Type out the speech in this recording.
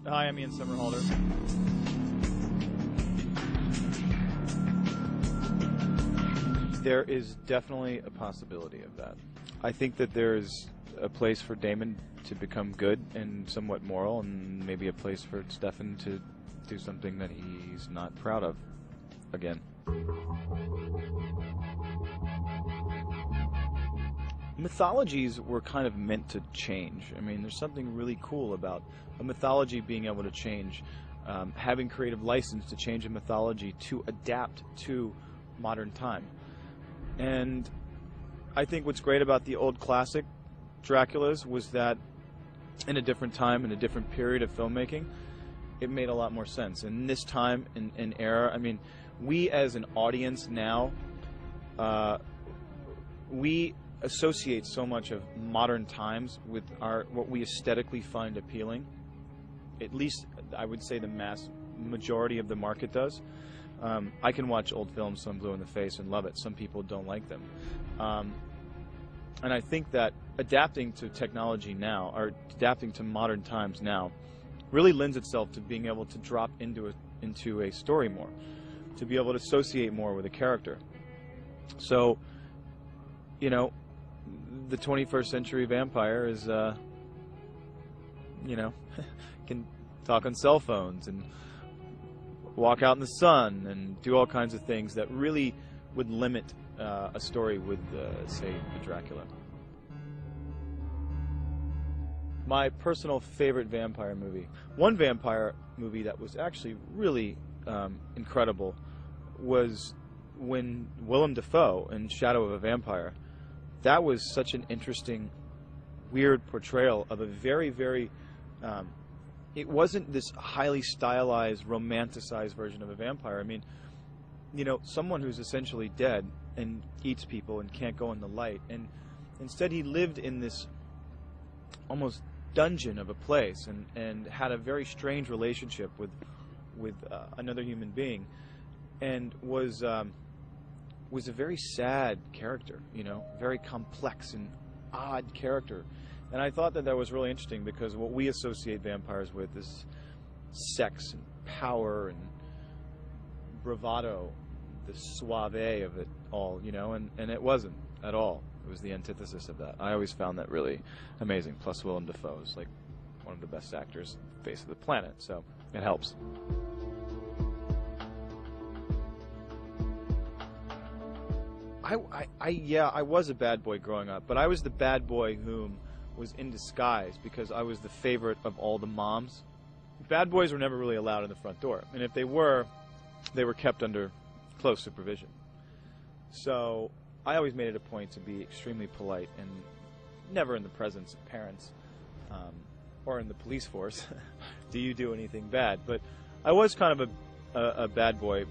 Hi, I'm Ian Somerhalder. There is definitely a possibility of that. I think that there's a place for Damon to become good and somewhat moral, and maybe a place for Stefan to do something that he's not proud of again. Mythologies were kind of meant to change. I mean, there's something really cool about a mythology being able to change, having creative license to change a mythology to adapt to modern time. And I think what's great about the old classic Draculas was that in a different time, in a different period of filmmaking, it made a lot more sense. In this time and era, I mean, we as an audience now, we associate so much of modern times with what we aesthetically find appealing. At least I would say the mass majority of the market does. I can watch old films so I'm blue in the face and love it. Some people don't like them. And I think that adapting to technology now, or adapting to modern times now, really lends itself to being able to drop into a story more, to be able to associate more with a character. So, you know, the 21st century vampire is, you know, can talk on cell phones and walk out in the sun and do all kinds of things that really would limit a story with, say, the Dracula. My personal favorite vampire movie. One vampire movie that was actually really incredible was when Willem Dafoe in Shadow of a Vampire. That was such an interesting, weird portrayal of a very, very... it wasn't this highly stylized, romanticized version of a vampire. I mean, you know, someone who's essentially dead and eats people and can't go in the light. And instead he lived in this almost dungeon of a place and had a very strange relationship with another human being, and was a very sad character, you know, very complex and odd character. And I thought that that was really interesting because what we associate vampires with is sex and power and bravado, the suave of it all, you know, and it wasn't at all. It was the antithesis of that. I always found that really amazing. Plus Willem Dafoe is like one of the best actors on the face of the planet, so it helps. Yeah, I was a bad boy growing up, but I was the bad boy whom was in disguise because I was the favorite of all the moms. Bad boys were never really allowed in the front door, and if they were kept under close supervision. So I always made it a point to be extremely polite and never in the presence of parents or in the police force do you do anything bad. But I was kind of a bad boy